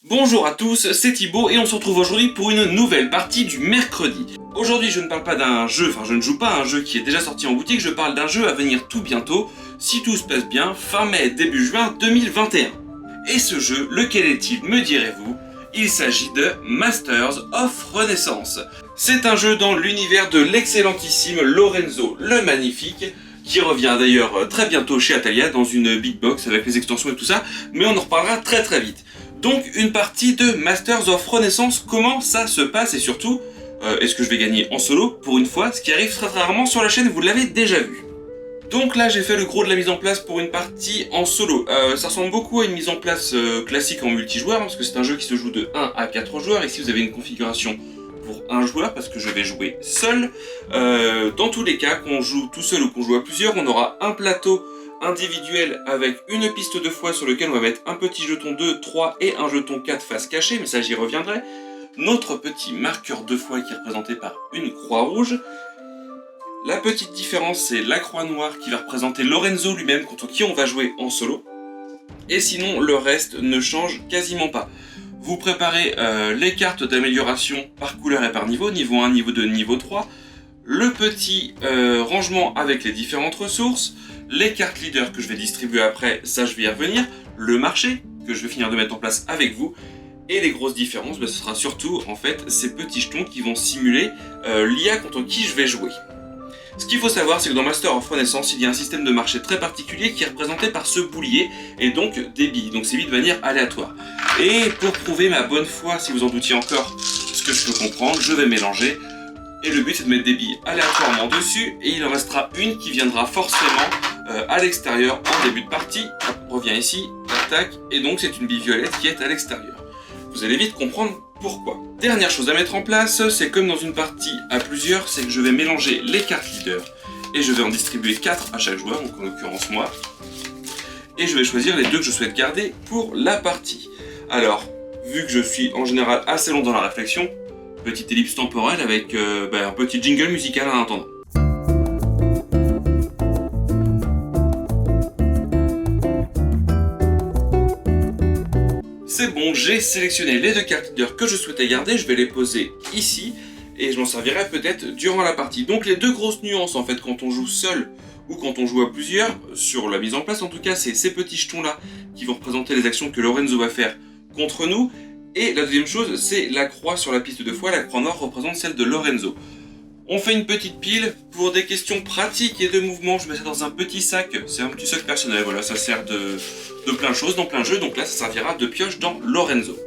Bonjour à tous, c'est Thibaut et on se retrouve aujourd'hui pour une nouvelle partie du mercredi. Aujourd'hui je ne parle pas d'un jeu, je ne joue pas à un jeu qui est déjà sorti en boutique, je parle d'un jeu à venir tout bientôt, si tout se passe bien, fin mai, début juin 2021. Et ce jeu, lequel est-il, me direz-vous? Il s'agit de Masters of Renaissance. C'est un jeu dans l'univers de l'excellentissime Lorenzo le Magnifique, qui revient d'ailleurs très bientôt chez Atalia dans une big box avec les extensions et tout ça, mais on en reparlera très vite. Donc une partie de Masters of Renaissance, comment ça se passe et surtout, est-ce que je vais gagner en solo pour une fois, ce qui arrive très rarement sur la chaîne, vous l'avez déjà vu. Donc là j'ai fait le gros de la mise en place pour une partie en solo. Ça ressemble beaucoup à une mise en place classique en multijoueur, parce que c'est un jeu qui se joue de 1 à 4 joueurs. Ici vous avez une configuration pour un joueur, parce que je vais jouer seul. Dans tous les cas, qu'on joue tout seul ou qu'on joue à plusieurs, on aura un plateau individuel avec une piste de foi sur lequel on va mettre un petit jeton 2, 3 et un jeton 4 face cachée, mais ça j'y reviendrai. Notre petit marqueur de foi qui est représenté par une croix rouge. La petite différence, c'est la croix noire qui va représenter Lorenzo lui-même contre qui on va jouer en solo. Et sinon, le reste ne change quasiment pas. Vous préparez les cartes d'amélioration par couleur et par niveau, niveau 1, niveau 2, niveau 3. Le petit rangement avec les différentes ressources. Les cartes leaders que je vais distribuer après, ça je vais y revenir. Le marché que je vais finir de mettre en place avec vous. Et les grosses différences, ce sera surtout en fait ces petits jetons qui vont simuler l'IA contre qui je vais jouer. Ce qu'il faut savoir, c'est que dans Master of Renaissance, il y a un système de marché très particulier qui est représenté par ce boulier et donc des billes. Donc c'est mis de manière aléatoire. Et pour prouver ma bonne foi, si vous en doutiez encore, ce que je peux comprendre, je vais mélanger. Et le but c'est de mettre des billes aléatoirement dessus et il en restera une qui viendra forcément à l'extérieur en début de partie. On revient ici, tac, et donc c'est une bille violette qui est à l'extérieur. Vous allez vite comprendre pourquoi. Dernière chose à mettre en place, c'est comme dans une partie à plusieurs, c'est que je vais mélanger les cartes leaders et je vais en distribuer 4 à chaque joueur, donc en l'occurrence moi. Et je vais choisir les 2 que je souhaite garder pour la partie. Alors, vu que je suis en général assez long dans la réflexion, petite ellipse temporelle avec un petit jingle musical en attendant. C'est bon, j'ai sélectionné les 2 cartes leaders que je souhaitais garder, je vais les poser ici et je m'en servirai peut-être durant la partie. Donc les 2 grosses nuances en fait quand on joue seul ou quand on joue à plusieurs, sur la mise en place en tout cas, c'est ces petits jetons là qui vont représenter les actions que Lorenzo va faire contre nous. Et la deuxième chose, c'est la croix sur la piste de foi, la croix noire représente celle de Lorenzo. On fait une petite pile, pour des questions pratiques et de mouvement, je mets ça dans un petit sac, c'est un petit sac personnel, voilà, ça sert de plein de choses dans plein de jeux, donc là ça servira de pioche dans Lorenzo.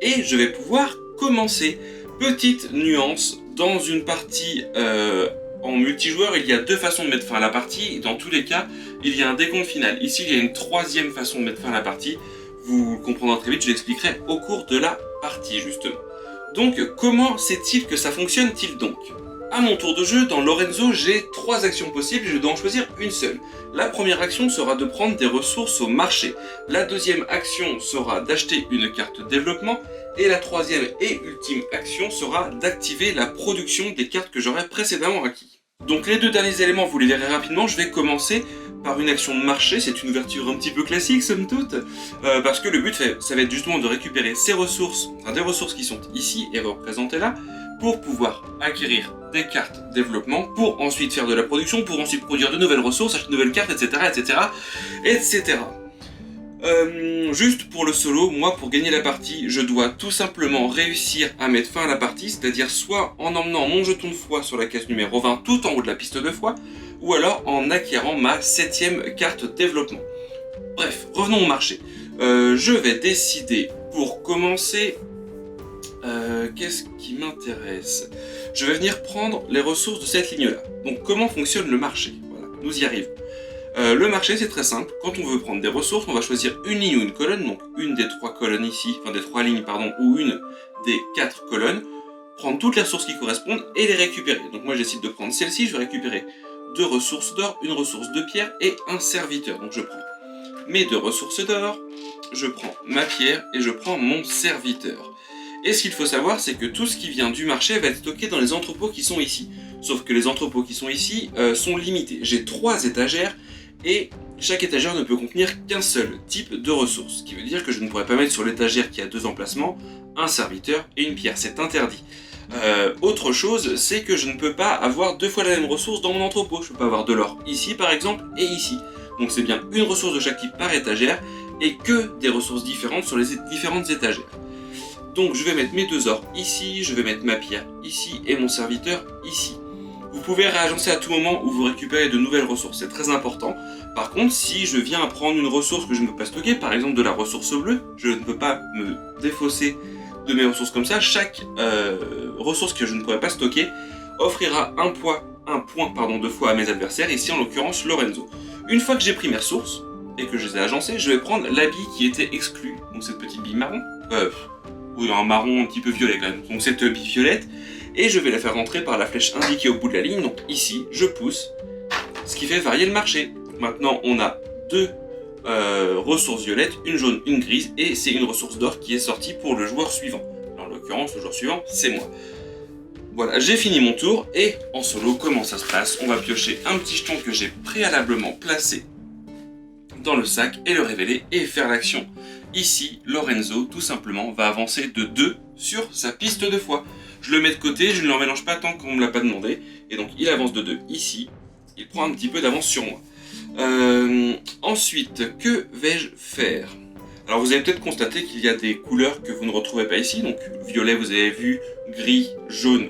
Et je vais pouvoir commencer. Petite nuance, dans une partie en multijoueur, il y a 2 façons de mettre fin à la partie, et dans tous les cas, il y a un décompte final. Ici, il y a une 3e façon de mettre fin à la partie, vous le comprendrez très vite, je l'expliquerai au cours de la partie justement. Donc, comment c'est-il que ça fonctionne-t-il donc ? À mon tour de jeu, dans Lorenzo, j'ai 3 actions possibles et je dois en choisir une seule. La première action sera de prendre des ressources au marché. La deuxième action sera d'acheter une carte développement. Et la troisième et ultime action sera d'activer la production des cartes que j'aurais précédemment acquis. Donc les 2 derniers éléments, vous les verrez rapidement, je vais commencer par une action de marché, c'est une ouverture un petit peu classique somme toute, parce que le but ça va être justement de récupérer ces ressources, des ressources qui sont ici et représentées là, pour pouvoir acquérir des cartes développement, pour ensuite faire de la production, pour ensuite produire de nouvelles ressources, acheter de nouvelles cartes, etc. Juste pour le solo, moi pour gagner la partie, je dois tout simplement réussir à mettre fin à la partie, c'est-à-dire soit en emmenant mon jeton de foi sur la case numéro 20 tout en haut de la piste de foi, ou alors en acquérant ma 7e carte développement. Bref, revenons au marché. Je vais décider pour commencer... qu'est-ce qui m'intéresse ? Je vais venir prendre les ressources de cette ligne-là. Donc comment fonctionne le marché ? Voilà, nous y arrivons. Le marché c'est très simple, quand on veut prendre des ressources, on va choisir une ligne ou une colonne, donc une des 3 colonnes ici, enfin des 3 lignes pardon, ou une des 4 colonnes, prendre toutes les ressources qui correspondent et les récupérer. Donc moi je décide de prendre celle-ci, je vais récupérer 2 ressources d'or, une ressource de pierre et un serviteur. Donc je prends mes 2 ressources d'or, je prends ma pierre et je prends mon serviteur. Et ce qu'il faut savoir, c'est que tout ce qui vient du marché va être stocké dans les entrepôts qui sont ici. Sauf que les entrepôts qui sont ici sont limités. J'ai 3 étagères et chaque étagère ne peut contenir qu'un seul type de ressource, ce qui veut dire que je ne pourrais pas mettre sur l'étagère qui a 2 emplacements un serviteur et une pierre, c'est interdit. Autre chose, c'est que je ne peux pas avoir 2 fois la même ressource dans mon entrepôt. Je peux pas avoir de l'or ici par exemple et ici. Donc c'est bien une ressource de chaque type par étagère et que des ressources différentes sur les différentes étagères. Donc je vais mettre mes 2 ors ici, je vais mettre ma pierre ici et mon serviteur ici. Vous pouvez réagencer à tout moment où vous récupérez de nouvelles ressources, c'est très important. Par contre, si je viens prendre une ressource que je ne peux pas stocker, par exemple de la ressource bleue, je ne peux pas me défausser de mes ressources comme ça. Chaque ressource que je ne pourrais pas stocker offrira un point de fois à mes adversaires, ici en l'occurrence Lorenzo. Une fois que j'ai pris mes ressources et que je les ai agencées, je vais prendre la bille qui était exclue, donc cette petite bille marron, ou un marron un petit peu violet quand même, donc cette bille violette, et je vais la faire rentrer par la flèche indiquée au bout de la ligne, donc ici je pousse, ce qui fait varier le marché. Maintenant on a 2 ressources violettes, une jaune, une grise, et c'est une ressource d'or qui est sortie pour le joueur suivant. En l'occurrence, le joueur suivant, c'est moi. Voilà, j'ai fini mon tour, et en solo, comment ça se passe? On va piocher un petit jeton que j'ai préalablement placé dans le sac, et le révéler, et faire l'action. Ici, Lorenzo, tout simplement, va avancer de 2 sur sa piste de foi. Je le mets de côté, je ne le mélange pas tant qu'on ne me l'a pas demandé, et donc il avance de 2 ici, il prend un petit peu d'avance sur moi. Ensuite, que vais-je faire? Alors vous avez peut-être constaté qu'il y a des couleurs que vous ne retrouvez pas ici, donc violet vous avez vu, gris, jaune,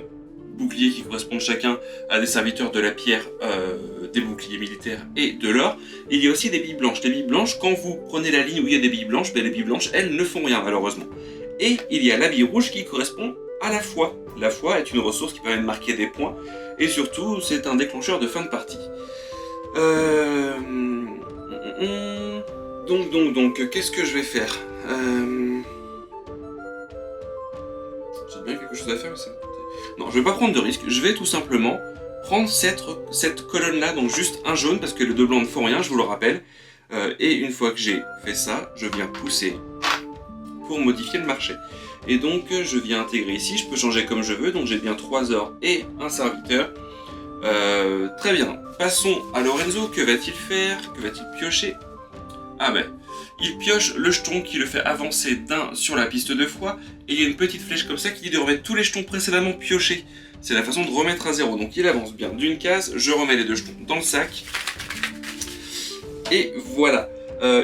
boucliers qui correspondent chacun à des serviteurs de la pierre, des boucliers militaires et de l'or. Il y a aussi des billes blanches. Les billes blanches, quand vous prenez la ligne où il y a des billes blanches, ben les billes blanches, elles ne font rien malheureusement. Et il y a la bille rouge qui correspond à la foi. La foi est une ressource qui permet de marquer des points, et surtout c'est un déclencheur de fin de partie. Donc, qu'est-ce que je vais faire? J'ai bien quelque chose à faire, mais ça... Non, je vais pas prendre de risque, je vais tout simplement prendre cette colonne-là, donc juste un jaune, parce que les 2 blancs ne font rien, je vous le rappelle. Et une fois que j'ai fait ça, je viens pousser pour modifier le marché. Et donc, je viens intégrer ici, je peux changer comme je veux, donc j'ai bien 3 ors et un serviteur. Très bien, passons à Lorenzo. Que va-t-il faire? Que va-t-il piocher? Ah ben, il pioche le jeton qui le fait avancer d'un sur la piste de foi, et il y a une petite flèche comme ça qui dit de remettre tous les jetons précédemment piochés. C'est la façon de remettre à 0, donc il avance bien d'une case, je remets les 2 jetons dans le sac, et voilà.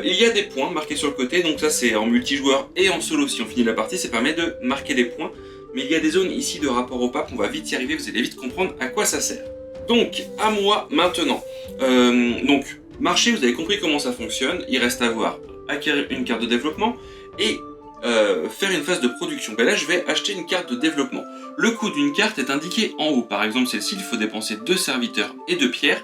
Il y a des points marqués sur le côté, donc ça c'est en multijoueur et en solo si on finit la partie, ça permet de marquer des points, mais il y a des zones ici de rapport au pape, on va vite y arriver, vous allez vite comprendre à quoi ça sert. Donc, à moi maintenant. Donc, marché, vous avez compris comment ça fonctionne. Il reste à voir acquérir une carte de développement et faire une phase de production. Ben là, je vais acheter une carte de développement. Le coût d'une carte est indiqué en haut. Par exemple, celle-ci, il faut dépenser 2 serviteurs et 2 pierres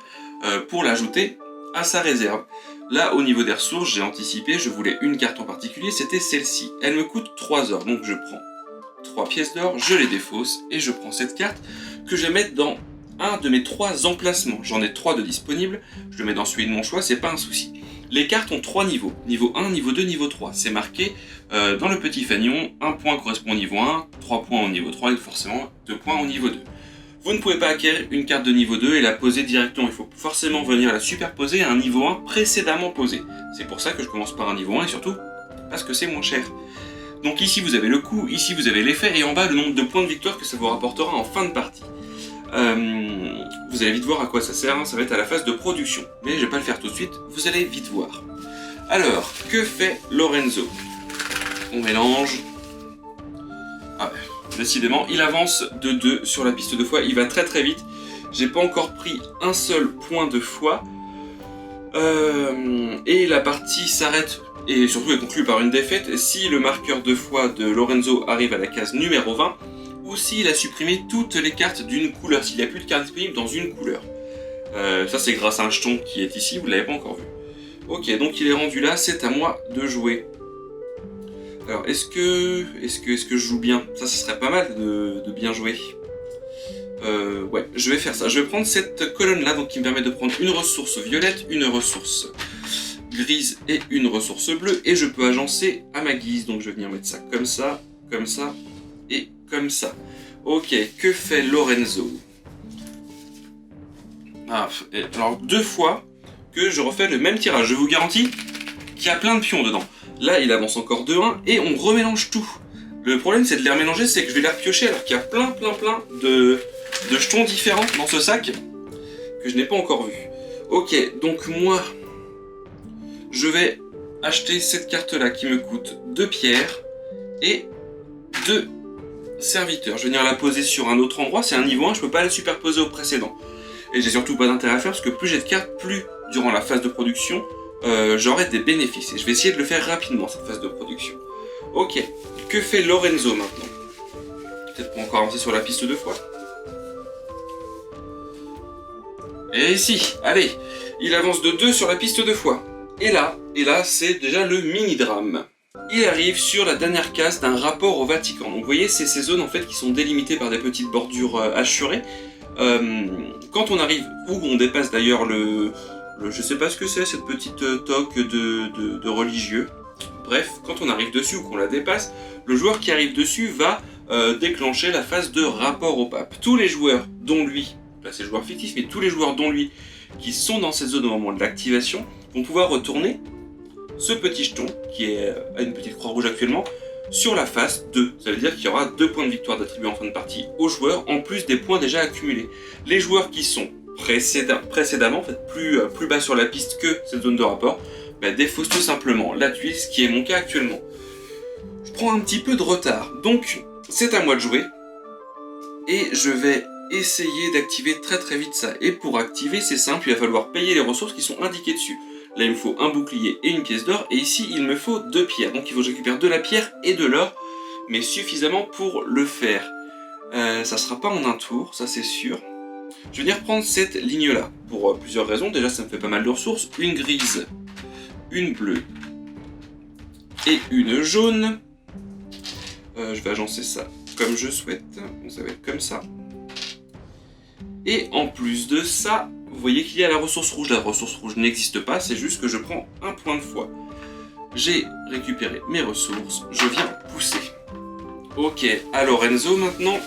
pour l'ajouter à sa réserve. Là, au niveau des ressources, j'ai anticipé, je voulais une carte en particulier, c'était celle-ci. Elle me coûte 3 ors, donc je prends 3 pièces d'or, je les défausse et je prends cette carte que je vais mettre dans un de mes 3 emplacements. J'en ai 3 de disponibles, je le mets dans celui de mon choix, c'est pas un souci. Les cartes ont 3 niveaux, niveau 1, niveau 2, niveau 3. C'est marqué dans le petit fanion, 1 point correspond au niveau 1, 3 points au niveau 3 et forcément 2 points au niveau 2. Vous ne pouvez pas acquérir une carte de niveau 2 et la poser directement, il faut forcément venir la superposer à un niveau 1 précédemment posé. C'est pour ça que je commence par un niveau 1 et surtout parce que c'est moins cher. Donc ici vous avez le coût, ici vous avez l'effet et en bas le nombre de points de victoire que ça vous rapportera en fin de partie. Vous allez vite voir à quoi ça sert, hein, ça va être à la phase de production. Mais je vais pas le faire tout de suite, vous allez vite voir. Alors, que fait Lorenzo? On mélange. Ah ben, décidément, il avance de 2 sur la piste de foi, il va très très vite. J'ai pas encore pris un seul point de foi. Et la partie s'arrête, et surtout est conclue par une défaite, si le marqueur de foi de Lorenzo arrive à la case numéro 20, ou s'il a supprimé toutes les cartes d'une couleur, s'il n'y a plus de cartes disponibles dans une couleur. Ça c'est grâce à un jeton qui est ici, vous ne l'avez pas encore vu. Ok, donc il est rendu là, c'est à moi de jouer. Alors, est-ce que je joue bien? Ça serait pas mal de bien jouer. Ouais, je vais faire ça. Je vais prendre cette colonne-là, donc qui me permet de prendre une ressource violette, une ressource grise et une ressource bleue, et je peux agencer à ma guise. Donc je vais venir mettre ça et comme ça. Ok, que fait Lorenzo? Alors 2 fois que je refais le même tirage. Je vous garantis qu'il y a plein de pions dedans. Là, il avance encore de 1 et on remélange tout. Le problème, c'est de les remélanger, c'est que je vais les repiocher alors qu'il y a plein de jetons différents dans ce sac que je n'ai pas encore vu. Ok, donc moi, je vais acheter cette carte-là qui me coûte 2 pierres et 2 serviteurs. Je vais venir la poser sur un autre endroit, c'est un niveau 1, je peux pas la superposer au précédent. Et j'ai surtout pas d'intérêt à faire parce que plus j'ai de cartes, plus durant la phase de production, j'aurai des bénéfices. Et je vais essayer de le faire rapidement, cette phase de production. Ok, que fait Lorenzo maintenant? Peut-être pour encore avancer sur la piste 2 fois. Et si, allez, il avance de 2 sur la piste 2 fois. Et là, c'est déjà le mini-drame. Il arrive sur la dernière case d'un rapport au Vatican. Donc vous voyez, c'est ces zones en fait qui sont délimitées par des petites bordures hachurées. Quand on arrive, où on dépasse d'ailleurs je sais pas ce que c'est, cette petite toque de religieux. Bref, quand on arrive dessus ou qu'on la dépasse, le joueur qui arrive dessus va déclencher la phase de rapport au pape. Tous les joueurs, dont lui, là c'est le joueur fictif, mais tous les joueurs dont lui, qui sont dans cette zone au moment de l'activation, vont pouvoir retourner ce petit jeton, qui est à une petite croix rouge actuellement, sur la phase 2. Ça veut dire qu'il y aura 2 points de victoire d'attribués en fin de partie aux joueurs, en plus des points déjà accumulés. Les joueurs qui sont précédemment, en fait, plus bas sur la piste que cette zone de rapport, défaussent tout simplement la tuile, ce qui est mon cas actuellement. Je prends un petit peu de retard, donc c'est à moi de jouer, et je vais essayer d'activer très vite ça. Et pour activer, c'est simple, il va falloir payer les ressources qui sont indiquées dessus. Là, il me faut un bouclier et une pièce d'or, et ici, il me faut 2 pierres. Donc, il faut que je récupère de la pierre et de l'or, mais suffisamment pour le faire. Ça sera pas en un tour, ça c'est sûr. Je vais venir prendre cette ligne-là, pour plusieurs raisons. Déjà, ça me fait pas mal de ressources. Une grise, une bleue et une jaune. Je vais agencer ça comme je souhaite. Donc, ça va être comme ça. Et en plus de ça, vous voyez qu'il y a la ressource rouge. La ressource rouge n'existe pas, c'est juste que je prends un point de fois. J'ai récupéré mes ressources, je viens pousser. Ok, à Lorenzo maintenant,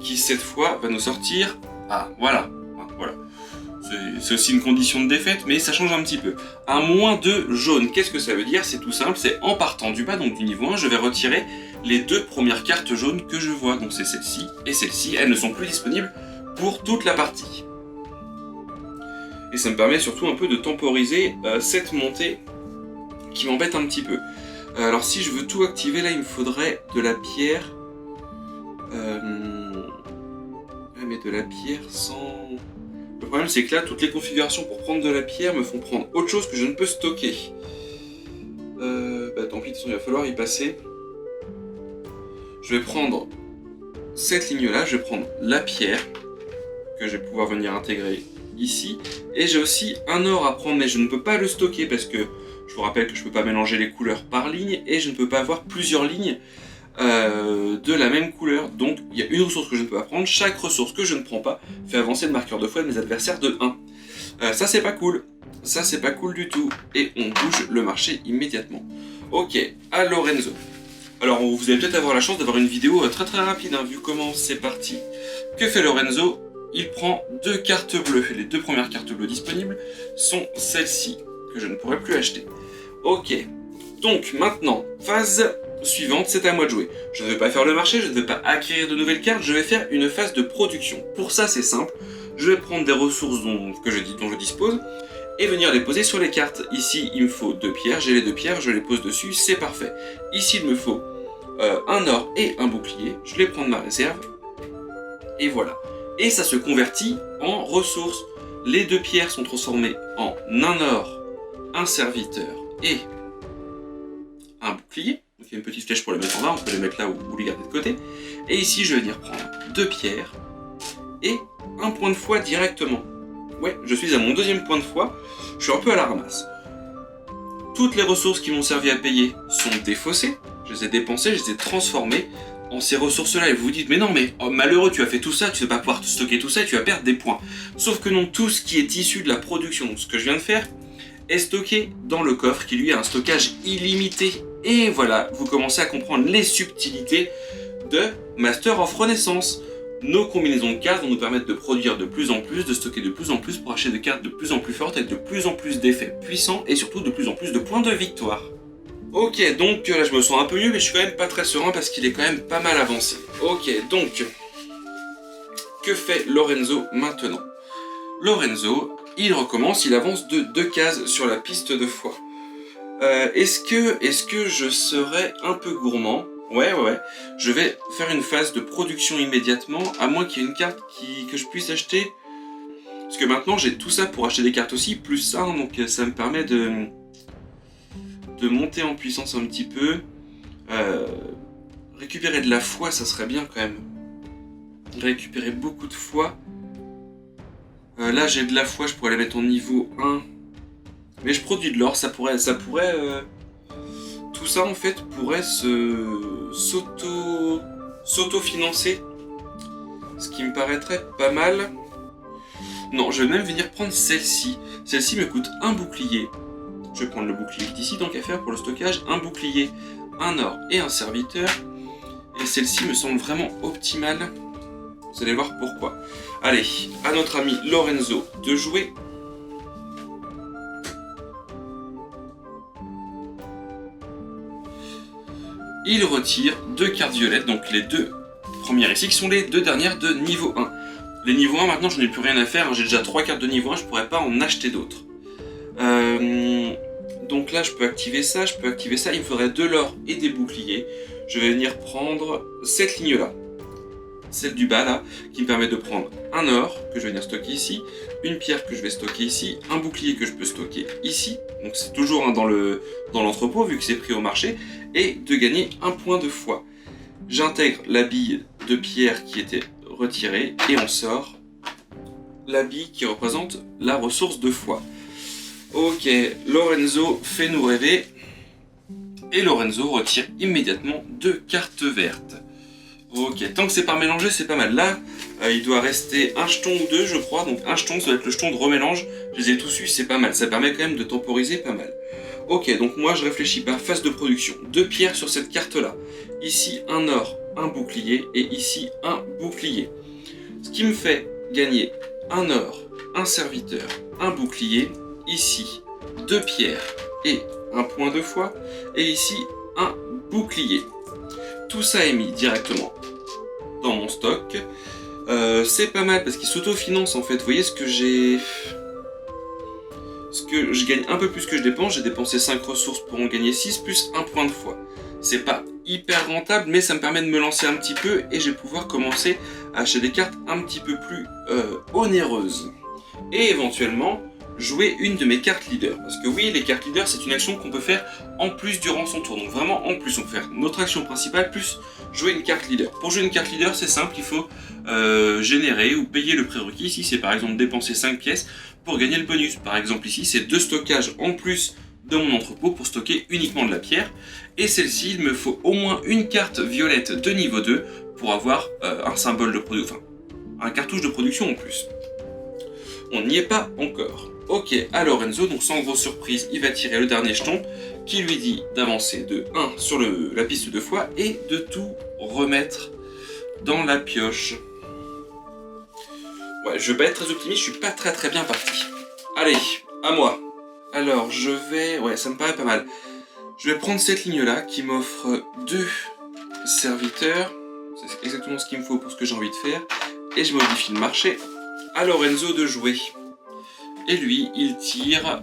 qui cette fois va nous sortir... Ah, voilà. C'est aussi une condition de défaite, mais ça change un petit peu. Un -2 jaune, qu'est-ce que ça veut dire? C'est tout simple, c'est en partant du bas, donc du niveau 1, je vais retirer les 2 premières cartes jaunes que je vois. Donc c'est celle-ci et celle-ci, elles ne sont plus disponibles pour toute la partie. Et ça me permet surtout un peu de temporiser cette montée qui m'embête un petit peu. Alors si je veux tout activer, là il me faudrait de la pierre. Mais de la pierre sans... Le problème c'est que là, toutes les configurations pour prendre de la pierre me font prendre autre chose que je ne peux stocker. Tant pis, de toute façon il va falloir y passer. Je vais prendre cette ligne-là, je vais prendre la pierre, que je vais pouvoir venir intégrer ici. Et j'ai aussi un or à prendre, mais je ne peux pas le stocker parce que je vous rappelle que je ne peux pas mélanger les couleurs par ligne et je ne peux pas avoir plusieurs lignes de la même couleur. Donc il y a une ressource que je ne peux pas prendre. Chaque ressource que je ne prends pas fait avancer le marqueur de foi de mes adversaires de 1. Ça c'est pas cool. Ça c'est pas cool du tout. Et on bouge le marché immédiatement. Ok, à Lorenzo. Alors vous allez peut-être avoir la chance d'avoir une vidéo très rapide, vu comment c'est parti. Que fait Lorenzo? Il prend 2 cartes bleues. Les 2 premières cartes bleues disponibles sont celles-ci, que je ne pourrai plus acheter. Ok, donc maintenant, phase suivante, c'est à moi de jouer. Je ne vais pas faire le marché, je ne vais pas acquérir de nouvelles cartes, je vais faire une phase de production. Pour ça, c'est simple, je vais prendre des ressources dont je dispose et venir les poser sur les cartes. Ici, il me faut 2 pierres, j'ai les 2 pierres, je les pose dessus, c'est parfait. Ici, il me faut un or et un bouclier, je les prends de ma réserve, et voilà. Et ça se convertit en ressources. Les 2 pierres sont transformées en un or, un serviteur et un bouclier. Donc il y a une petite flèche pour les mettre en bas, on peut les mettre là ou les garder de côté. Et ici, je vais venir prendre 2 pierres et un point de foi directement. Ouais, je suis à mon 2e point de foi, je suis un peu à la ramasse. Toutes les ressources qui m'ont servi à payer sont défaussées, je les ai dépensées, je les ai transformées en ces ressources-là. Et vous vous dites, mais non, mais oh, malheureux, tu as fait tout ça, tu ne vas pas pouvoir stocker tout ça et tu vas perdre des points. Sauf que non, tout ce qui est issu de la production, donc ce que je viens de faire, est stocké dans le coffre qui lui a un stockage illimité. Et voilà, vous commencez à comprendre les subtilités de Master of Renaissance. nos combinaisons de cartes vont nous permettre de produire de plus en plus, de stocker de plus en plus pour acheter des cartes de plus en plus fortes avec de plus en plus d'effets puissants et surtout de plus en plus de points de victoire. Ok, donc là je me sens un peu mieux, mais je suis quand même pas très serein parce qu'il est quand même pas mal avancé. Ok, donc, que fait Lorenzo maintenant? Lorenzo, il recommence, il avance de 2 cases sur la piste de foi. Est-ce que je serais un peu gourmand? Ouais. Je vais faire une phase de production immédiatement, à moins qu'il y ait une carte que je puisse acheter. Parce que maintenant j'ai tout ça pour acheter des cartes aussi, plus ça, hein, donc ça me permet de monter en puissance un petit peu. Récupérer de la foi, ça serait bien quand même. Récupérer beaucoup de foi. Là j'ai de la foi, je pourrais la mettre en niveau 1. Mais je produis de l'or, ça pourrait tout ça en fait pourrait s'auto-financer. Ce qui me paraîtrait pas mal. Non, je vais même venir prendre celle-ci. Celle-ci me coûte un bouclier. Je vais prendre le bouclier d'ici, tant qu'à faire pour le stockage. Un bouclier, un or et un serviteur. Et celle-ci me semble vraiment optimale. Vous allez voir pourquoi. Allez, à notre ami Lorenzo de jouer. Il retire 2 cartes violettes, donc les 2 premières ici, qui sont les 2 dernières de niveau 1. Les niveaux 1, maintenant, je n'ai plus rien à faire. Hein. J'ai déjà 3 cartes de niveau 1, je ne pourrais pas en acheter d'autres. Donc là, je peux activer ça, Il me faudrait de l'or et des boucliers. Je vais venir prendre cette ligne-là. Celle du bas, là, qui me permet de prendre un or, que je vais venir stocker ici, une pierre que je vais stocker ici, un bouclier que je peux stocker ici, donc c'est toujours hein, dans l'entrepôt, vu que c'est pris au marché, et de gagner un point de foi. J'intègre la bille de pierre qui était retirée, et on sort la bille qui représente la ressource de foi. Ok, Lorenzo fait nous rêver, et Lorenzo retire immédiatement 2 cartes vertes. Ok, tant que c'est pas mélangé, c'est pas mal. Là, il doit rester un jeton ou 2, je crois. Donc un jeton, ça va être le jeton de remélange. Je les ai tous eus, c'est pas mal. Ça permet quand même de temporiser pas mal. Ok, donc moi, je réfléchis pas. Phase de production. 2 pierres sur cette carte-là. Ici, un or, un bouclier. Et ici, un bouclier. Ce qui me fait gagner un or, un serviteur, un bouclier. Ici, 2 pierres et un point de foi. Et ici, un bouclier. Tout ça est mis directement dans mon stock. C'est pas mal parce qu'il s'autofinance en fait. Vous voyez ce que je gagne un peu plus que je dépense. J'ai dépensé 5 ressources pour en gagner 6 plus 1 point de foi. C'est pas hyper rentable, mais ça me permet de me lancer un petit peu et je vais pouvoir commencer à acheter des cartes un petit peu plus onéreuses. Et éventuellement jouer une de mes cartes leader. Parce que oui, les cartes leader, c'est une action qu'on peut faire en plus durant son tour. Donc vraiment en plus, on peut faire notre action principale plus jouer une carte leader. Pour jouer une carte leader, c'est simple, il faut générer ou payer le prérequis. Ici, c'est par exemple dépenser 5 pièces pour gagner le bonus. Par exemple ici, c'est 2 stockages en plus de mon entrepôt pour stocker uniquement de la pierre. Et celle-ci, il me faut au moins une carte violette de niveau 2 pour avoir un symbole de production, enfin un cartouche de production en plus. On n'y est pas encore. Ok, alors Lorenzo, donc sans grosse surprise, il va tirer le dernier jeton qui lui dit d'avancer de 1 sur la piste de foi et de tout remettre dans la pioche. Ouais, je vais pas être très optimiste, je suis pas très bien parti. Allez, à moi. Alors, je vais... Ouais, ça me paraît pas mal. Je vais prendre cette ligne-là qui m'offre 2 serviteurs. C'est exactement ce qu'il me faut pour ce que j'ai envie de faire. Et je modifie le marché à Lorenzo de jouer. Et lui, il tire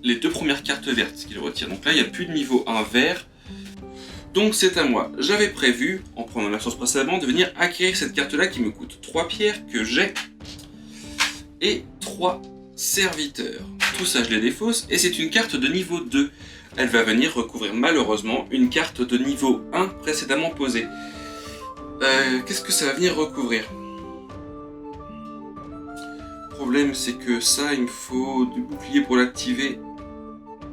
les 2 premières cartes vertes qu'il retire. Donc là, il n'y a plus de niveau 1 vert. Donc c'est à moi. J'avais prévu, en prenant la source précédemment, de venir acquérir cette carte-là qui me coûte 3 pierres que j'ai. Et 3 serviteurs. Tout ça, je les défausse. Et c'est une carte de niveau 2. Elle va venir recouvrir malheureusement une carte de niveau 1 précédemment posée. Qu'est-ce que ça va venir recouvrir ? Le problème, c'est que ça, il me faut du bouclier pour l'activer.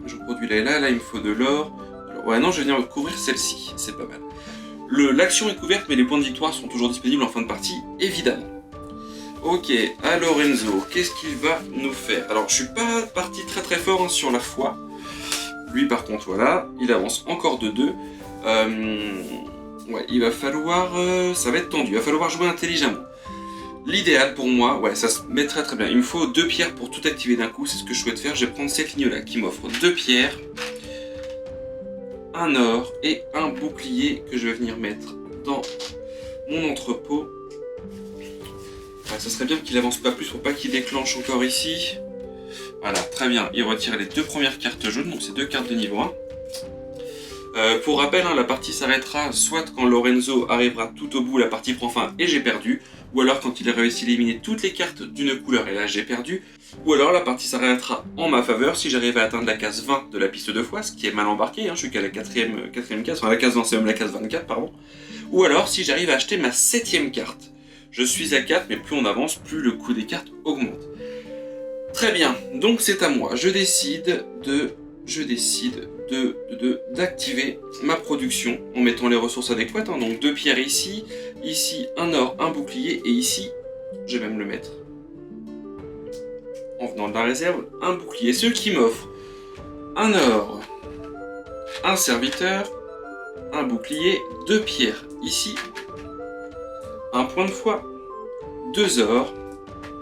Je produis là, il me faut de l'or. Ouais, non, je vais venir recouvrir celle-ci, c'est pas mal. L'action est couverte, mais les points de victoire sont toujours disponibles en fin de partie, évidemment. Ok, alors Lorenzo, qu'est-ce qu'il va nous faire? Alors, je suis pas parti très fort hein, sur la foi. Lui, par contre, voilà, il avance encore de 2. Ouais, il va falloir... ça va être tendu, il va falloir jouer intelligemment. L'idéal pour moi, ouais, ça se met très très bien. Il me faut 2 pierres pour tout activer d'un coup, c'est ce que je souhaite faire. Je vais prendre cette ligne-là qui m'offre 2 pierres, un or et un bouclier que je vais venir mettre dans mon entrepôt. Ouais, ça serait bien qu'il avance pas plus pour pas qu'il déclenche encore ici. Voilà, très bien. Il retire les 2 premières cartes jaunes, donc c'est 2 cartes de niveau 1. Pour rappel, hein, la partie s'arrêtera soit quand Lorenzo arrivera tout au bout, la partie prend fin et j'ai perdu, ou alors quand il a réussi à éliminer toutes les cartes d'une couleur et là j'ai perdu, ou alors la partie s'arrêtera en ma faveur si j'arrive à atteindre la case 20 de la piste de fois, ce qui est mal embarqué, hein, je suis qu'à la 4ème case, enfin la case 20 c'est même la case 24 pardon, ou alors si j'arrive à acheter ma 7ème carte. Je suis à 4 mais plus on avance, plus le coût des cartes augmente. Très bien, donc c'est à moi, je décide d'activer ma production en mettant les ressources adéquates, hein. Donc 2 pierres ici, ici un or, un bouclier, et ici, je vais même le mettre en venant de la réserve, un bouclier, ce qui m'offre un or, un serviteur, un bouclier, 2 pierres ici, un point de foi, 2 ors,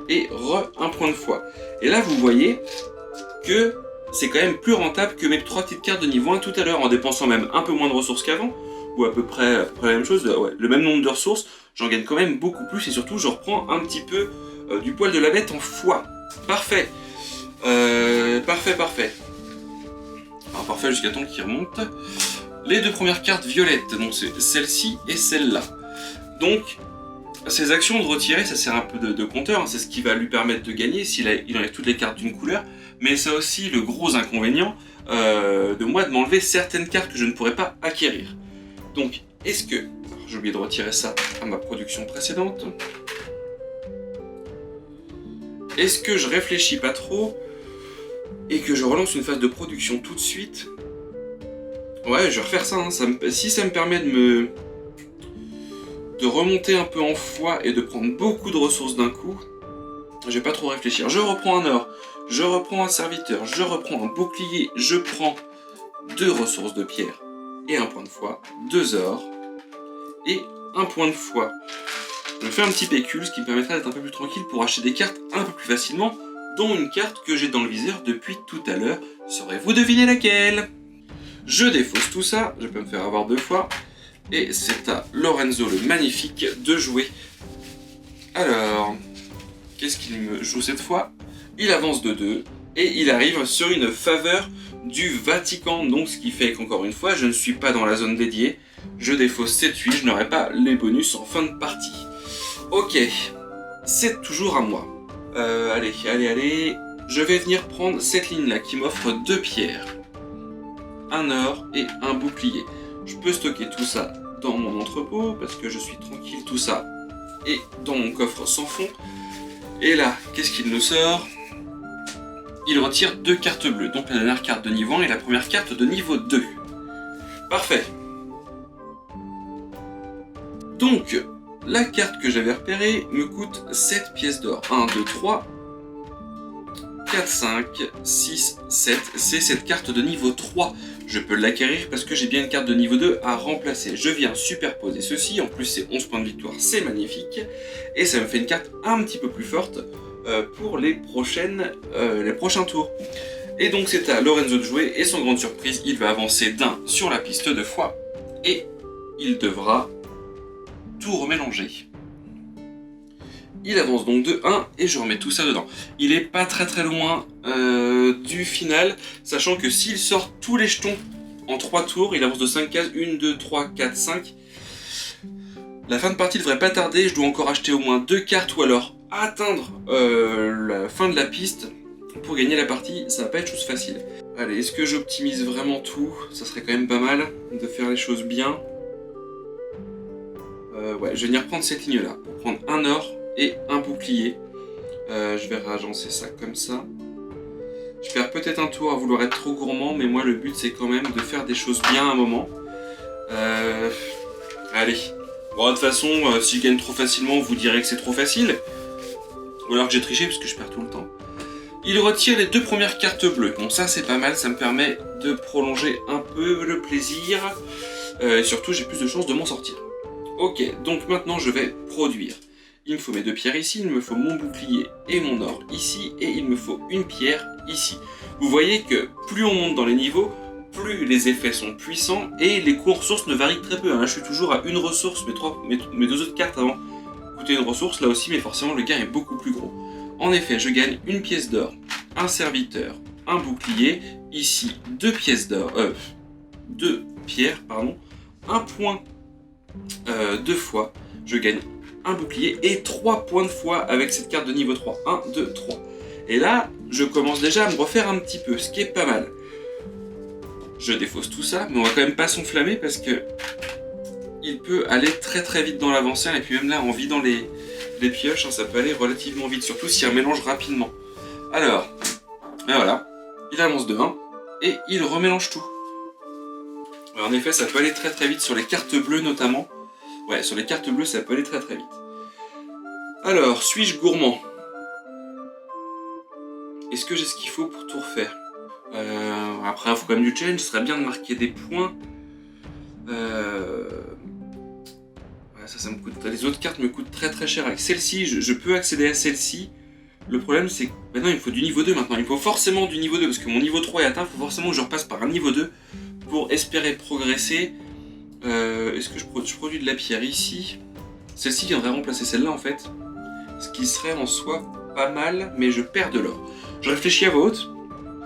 et un point de foi. Et là vous voyez que c'est quand même plus rentable que mes 3 petites cartes de niveau 1 tout à l'heure, en dépensant même un peu moins de ressources qu'avant, ou à peu près la même chose, ouais, le même nombre de ressources, j'en gagne quand même beaucoup plus, et surtout je reprends un petit peu du poil de la bête en foi. Parfait. Parfait. Alors parfait jusqu'à temps qu'il remonte. Les 2 premières cartes violettes, donc c'est celle-ci et celle-là. Donc, ces actions de retirer, ça sert un peu de compteur, hein, c'est ce qui va lui permettre de gagner s'il enlève toutes les cartes d'une couleur, mais ça a aussi le gros inconvénient de moi de m'enlever certaines cartes que je ne pourrais pas acquérir. Donc, est-ce que... J'ai oublié de retirer ça à ma production précédente. Est-ce que je réfléchis pas trop et que je relance une phase de production tout de suite? Ouais, je vais refaire ça, hein. Si ça me permet de remonter un peu en foi et de prendre beaucoup de ressources d'un coup, je vais pas trop réfléchir. Je reprends un or, je reprends un serviteur, je reprends un bouclier, je prends 2 ressources de pierre et un point de foi, 2 ors et un point de foi. Je me fais un petit pécule, ce qui me permettra d'être un peu plus tranquille pour acheter des cartes un peu plus facilement, dont une carte que j'ai dans le viseur depuis tout à l'heure. Saurez-vous deviner laquelle? Je défausse tout ça, je peux me faire avoir 2 fois. Et c'est à Lorenzo le magnifique de jouer. Alors, qu'est-ce qu'il me joue cette fois? Il avance de 2 et il arrive sur une faveur du Vatican. Donc ce qui fait qu'encore une fois, je ne suis pas dans la zone dédiée. Je défausse 7-8, je n'aurai pas les bonus en fin de partie. Ok, c'est toujours à moi. Allez. Je vais venir prendre cette ligne-là qui m'offre 2 pierres, un or et un bouclier. Je peux stocker tout ça dans mon entrepôt parce que je suis tranquille, tout ça et dans mon coffre sans fond. Et là, qu'est-ce qu'il nous sort? Il retire 2 cartes bleues, donc la dernière carte de niveau 1 et la première carte de niveau 2. Parfait. Donc, la carte que j'avais repérée me coûte 7 pièces d'or. 1, 2, 3, 4, 5, 6, 7. C'est cette carte de niveau 3. Je peux l'acquérir parce que j'ai bien une carte de niveau 2 à remplacer. Je viens superposer ceci. En plus, c'est 11 points de victoire. C'est magnifique. Et ça me fait une carte un petit peu plus forte pour les prochains tours. Et donc, c'est à Lorenzo de jouer. Et sans grande surprise, il va avancer d'un sur la piste de foi. Et il devra tout remélanger. Il avance donc de 1 et je remets tout ça dedans. Il est pas très loin du final, sachant que s'il sort tous les jetons en 3 tours, il avance de 5 cases, 1, 2, 3, 4, 5. La fin de partie devrait pas tarder, je dois encore acheter au moins 2 cartes ou alors atteindre la fin de la piste pour gagner la partie, ça va pas être chose facile. Allez, est-ce que j'optimise vraiment tout? Ça serait quand même pas mal de faire les choses bien. Ouais, je vais venir prendre cette ligne là pour prendre un or et un bouclier. Je vais réagencer ça comme ça. Je perds peut-être un tour à vouloir être trop gourmand, mais moi le but c'est quand même de faire des choses bien à un moment. Allez. Bon, de toute façon, si je gagne trop facilement, vous direz que c'est trop facile. Ou alors que j'ai triché parce que je perds tout le temps. Il retire les 2 premières cartes bleues. Bon, ça c'est pas mal, ça me permet de prolonger un peu le plaisir. Et surtout, j'ai plus de chances de m'en sortir. Ok, donc maintenant je vais produire. Il me faut mes 2 pierres ici, il me faut mon bouclier et mon or ici, et il me faut une pierre ici. Vous voyez que plus on monte dans les niveaux, plus les effets sont puissants, et les coûts en ressources ne varient très peu. Hein. Je suis toujours à une ressource, mes 2 autres cartes avant coûtaient une ressource, là aussi, mais forcément le gain est beaucoup plus gros. En effet, je gagne une pièce d'or, un serviteur, un bouclier, ici 2 pièces d'or, 2 pierres, pardon, un point 2 fois, je gagne un bouclier et 3 points de foi avec cette carte de niveau 3. 1, 2, 3. Et là, je commence déjà à me refaire un petit peu, ce qui est pas mal. Je défausse tout ça, mais on va quand même pas s'enflammer parce que il peut aller très très vite dans l'avancée, et puis même là, en vidant les pioches, hein, ça peut aller relativement vite, surtout s'il y a un mélange rapidement. Alors, ben voilà, il avance de 1 et il remélange tout. Alors, en effet, ça peut aller très très vite sur les cartes bleues notamment. Ouais, sur les cartes bleues, ça peut aller très très vite. Alors, suis-je gourmand? Est-ce que j'ai ce qu'il faut pour tout refaire? Après, il faut quand même du challenge, ce serait bien de marquer des points. Ouais, ça me coûte. Les autres cartes me coûtent très très cher. Avec celle-ci, je peux accéder à celle-ci. Le problème, c'est que maintenant, il me faut du niveau 2 maintenant. Il me faut forcément du niveau 2, parce que mon niveau 3 est atteint. Il faut forcément que je repasse par un niveau 2 pour espérer progresser. Est-ce que je produis de la pierre ici? Celle-ci viendrait remplacer celle-là en fait. Ce qui serait en soi pas mal, mais je perds de l'or. Je réfléchis à voix haute.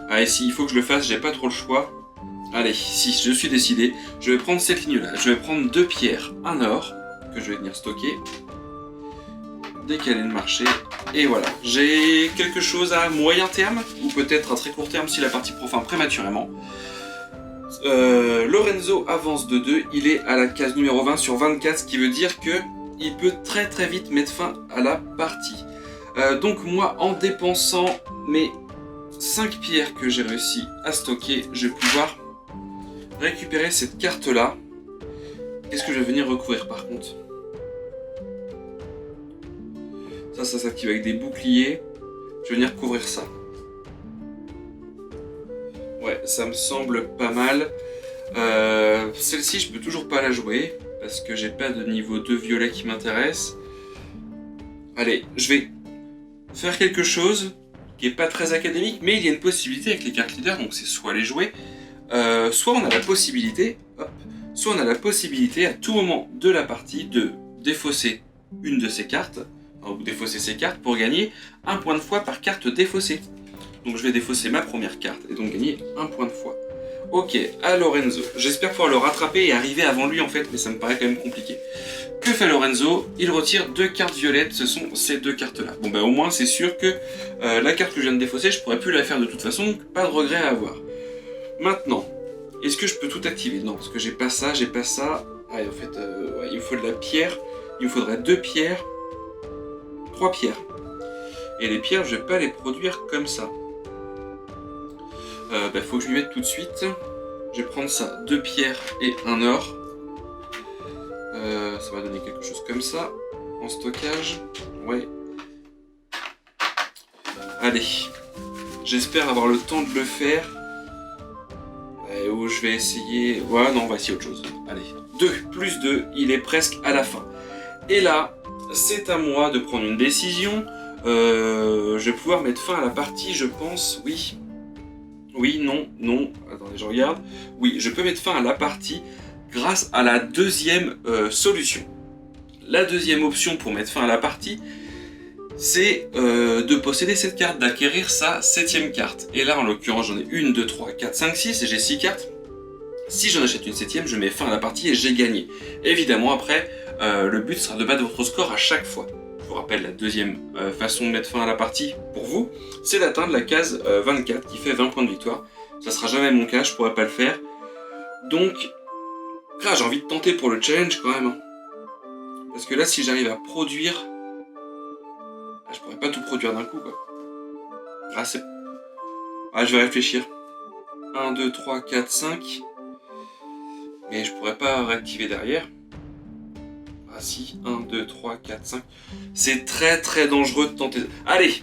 Allez, si il faut que je le fasse, j'ai pas trop le choix. Allez, si je suis décidé, je vais prendre cette ligne-là. Je vais prendre 2 pierres, un or, que je vais venir stocker. Décaler le marché. Et voilà. J'ai quelque chose à moyen terme, ou peut-être à très court terme si la partie prend fin prématurément. Lorenzo avance de 2, il est à la case numéro 20 sur 24, ce qui veut dire que il peut très très vite mettre fin à la partie. Donc moi, en dépensant mes 5 pierres que j'ai réussi à stocker, je vais pouvoir récupérer cette carte là. Qu'est-ce que je vais venir recouvrir par contre? Ça s'active avec des boucliers. Je vais venir couvrir ça. Ouais, ça me semble pas mal. Celle-ci, je peux toujours pas la jouer parce que j'ai pas de niveau 2 violet qui m'intéresse. Allez, je vais faire quelque chose qui est pas très académique, mais il y a une possibilité avec les cartes leaders, donc c'est soit les jouer, soit on a la possibilité, soit on a la possibilité à tout moment de la partie de défausser une de ces cartes, ou défausser ces cartes pour gagner un point de foi par carte défaussée. Donc je vais défausser ma première carte et donc gagner un point de foi. Ok, à Lorenzo. J'espère pouvoir le rattraper et arriver avant lui en fait, mais ça me paraît quand même compliqué. Que fait Lorenzo? Il retire 2 cartes violettes, ce sont ces 2 cartes là. Bon ben au moins c'est sûr que la carte que je viens de défausser, je pourrais plus la faire de toute façon, donc pas de regret à avoir. Maintenant, est-ce que je peux tout activer? Non, parce que j'ai pas ça, j'ai pas ça. Ah et en fait, ouais, il me faut de la pierre, il me faudrait 2 pierres, 3 pierres. Et les pierres, je vais pas les produire comme ça. Faut que je m'y mette tout de suite. Je vais prendre ça, 2 pierres et un or. Ça va donner quelque chose comme ça. En stockage. Ouais. Allez. J'espère avoir le temps de le faire. Où je vais essayer... Ouais, non, on va essayer autre chose. Allez. 2 plus 2, il est presque à la fin. Et là, c'est à moi de prendre une décision. Je vais pouvoir mettre fin à la partie, je pense. Oui. Oui, non, non. Attendez, je regarde. Oui, je peux mettre fin à la partie grâce à la deuxième solution. La deuxième option pour mettre fin à la partie, c'est de posséder cette carte, d'acquérir sa 7ème carte. Et là, en l'occurrence, j'en ai 1, 2, 3, 4, 5, 6 et j'ai 6 cartes. Si j'en achète une 7ème, je mets fin à la partie et j'ai gagné. Évidemment, après, le but sera de battre votre score à chaque fois. Je vous rappelle, la deuxième façon de mettre fin à la partie, pour vous, c'est d'atteindre la case 24 qui fait 20 points de victoire. Ça sera jamais mon cas, je pourrais pas le faire. Donc, là, j'ai envie de tenter pour le challenge quand même. Parce que là, si j'arrive à produire... je pourrais pas tout produire d'un coup, quoi. Ah, c'est... Ah, je vais réfléchir. 1, 2, 3, 4, 5. Mais je pourrais pas réactiver derrière. Ah si, 1, 2, 3, 4, 5. C'est très très dangereux de tenter. Allez,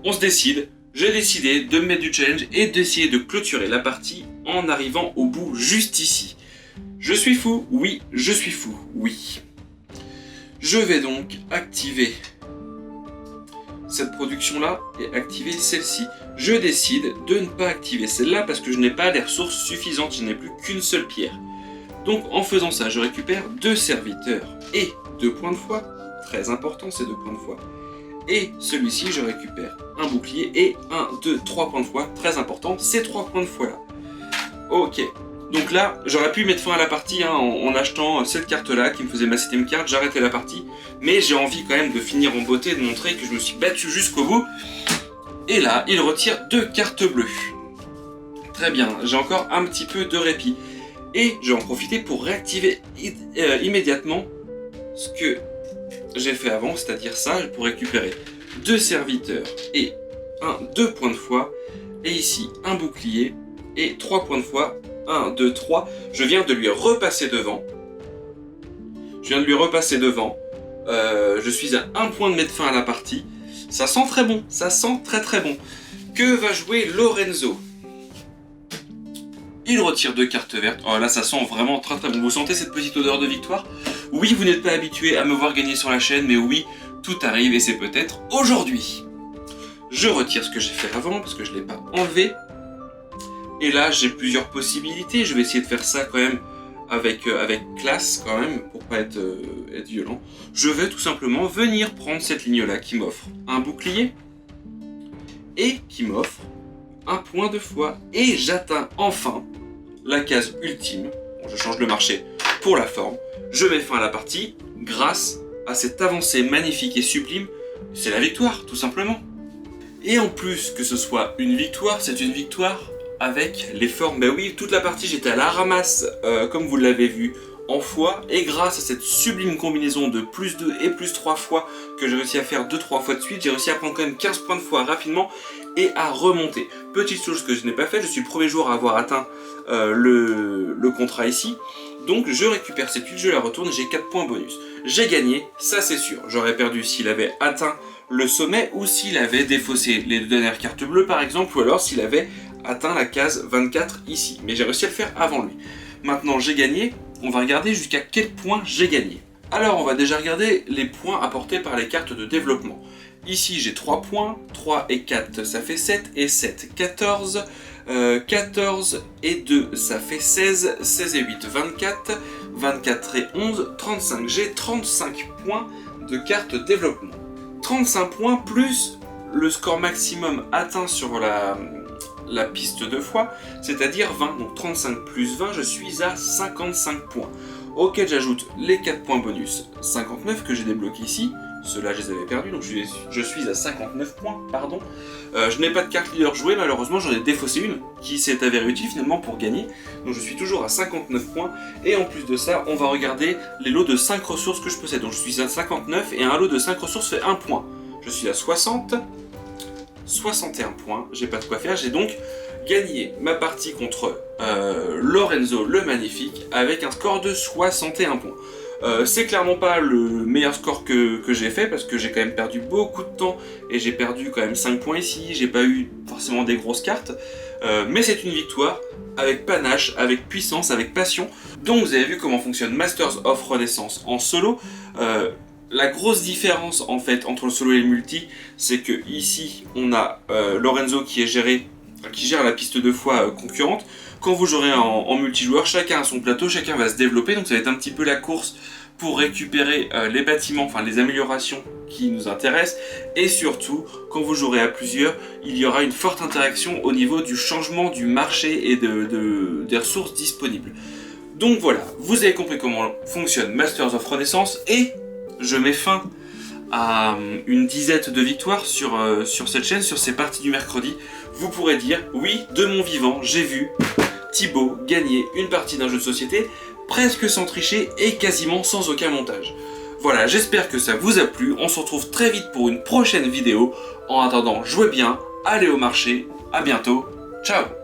on se décide. J'ai décidé de me mettre du challenge et d'essayer de clôturer la partie en arrivant au bout juste ici. Je suis fou? Oui, je suis fou, oui. Je vais donc activer cette production-là et activer celle-ci. Je décide de ne pas activer celle-là parce que je n'ai pas les ressources suffisantes, je n'ai plus qu'une seule pierre. Donc en faisant ça, je récupère 2 serviteurs et 2 points de foi. Très important ces 2 points de foi. Et celui-ci, je récupère un bouclier et 1, 2, 3 points de foi. Très important, ces 3 points de foi là. Ok. Donc là, j'aurais pu mettre fin à la partie en achetant cette carte-là qui me faisait ma 7ème carte, j'arrêtais la partie. Mais j'ai envie quand même de finir en beauté, de montrer que je me suis battu jusqu'au bout. Et là, il retire 2 cartes bleues. Très bien, j'ai encore un petit peu de répit. Et je vais en profiter pour réactiver immédiatement ce que j'ai fait avant, c'est-à-dire ça, pour récupérer 2 serviteurs et 2 points de foi. Et ici, un bouclier et 3 points de foi. 1, 2, 3. Je viens de lui repasser devant. Je suis à 1 point de mettre fin à la partie. Ça sent très bon. Ça sent très très bon. Que va jouer Lorenzo? Il retire 2 cartes vertes. Oh là, ça sent vraiment très très bon. Vous sentez cette petite odeur de victoire? Oui, vous n'êtes pas habitué à me voir gagner sur la chaîne, mais oui, tout arrive et c'est peut-être aujourd'hui. Je retire ce que j'ai fait avant parce que je ne l'ai pas enlevé. Et là, j'ai plusieurs possibilités. Je vais essayer de faire ça quand même avec classe quand même, pour pas être violent. Je vais tout simplement venir prendre cette ligne-là qui m'offre un bouclier et qui m'offre un point de foi. Et j'atteins enfin la case ultime. Bon, je change le marché pour la forme. Je mets fin à la partie grâce à cette avancée magnifique et sublime. C'est la victoire, tout simplement. Et en plus que ce soit une victoire, c'est une victoire avec les formes. Ben oui, toute la partie j'étais à la ramasse, comme vous l'avez vu, en foi. Et grâce à cette sublime combinaison de plus 2 et plus 3 fois que j'ai réussi à faire 2-3 fois de suite, j'ai réussi à prendre quand même 15 points de foi rapidement et à remonter. Petite chose que je n'ai pas fait, je suis le premier jour à avoir atteint le contrat ici. Donc je récupère cette huile, je la retourne et j'ai 4 points bonus. J'ai gagné, ça c'est sûr. J'aurais perdu s'il avait atteint le sommet ou s'il avait défaussé les 2 dernières cartes bleues par exemple, ou alors s'il avait atteint la case 24 ici. Mais j'ai réussi à le faire avant lui. Maintenant j'ai gagné, on va regarder jusqu'à quel point j'ai gagné. Alors on va déjà regarder les points apportés par les cartes de développement. Ici j'ai 3 points, 3 et 4 ça fait 7 et 7, 14, 14 et 2 ça fait 16, 16 et 8, 24, 24 et 11, 35. J'ai 35 points de carte développement. 35 points plus le score maximum atteint sur la piste de foi, c'est-à-dire 20. Donc 35 plus 20, je suis à 55 points. Auquel j'ajoute les 4 points bonus, 59 que j'ai débloqués ici. Ceux-là, je les avais perdus, donc je suis à 59 points, pardon. Je n'ai pas de carte leader jouée, malheureusement, j'en ai défaussé une qui s'est avérée utile finalement pour gagner. Donc je suis toujours à 59 points. Et en plus de ça, on va regarder les lots de 5 ressources que je possède. Donc je suis à 59 et un lot de 5 ressources fait 1 point. Je suis à 60, 61 points, j'ai pas de quoi faire. J'ai donc gagné ma partie contre Lorenzo le Magnifique avec un score de 61 points. C'est clairement pas le meilleur score que j'ai fait parce que j'ai quand même perdu beaucoup de temps et j'ai perdu quand même 5 points ici, j'ai pas eu forcément des grosses cartes, mais c'est une victoire avec panache, avec puissance, avec passion. Donc vous avez vu comment fonctionne Masters of Renaissance en solo. La grosse différence en fait entre le solo et le multi, c'est que ici on a Lorenzo qui gère la piste de foi concurrente. Quand vous jouerez en multijoueur, chacun a son plateau, chacun va se développer, donc ça va être un petit peu la course pour récupérer les bâtiments, enfin les améliorations qui nous intéressent. Et surtout, quand vous jouerez à plusieurs, il y aura une forte interaction au niveau du changement du marché et des ressources disponibles. Donc voilà, vous avez compris comment fonctionne Masters of Renaissance et je mets fin à une dizaine de victoires sur cette chaîne, sur ces parties du mercredi. Vous pourrez dire, oui, de mon vivant, j'ai vu Thibaut gagner une partie d'un jeu de société presque sans tricher et quasiment sans aucun montage. Voilà, j'espère que ça vous a plu. On se retrouve très vite pour une prochaine vidéo. En attendant, jouez bien, allez au marché, à bientôt, ciao!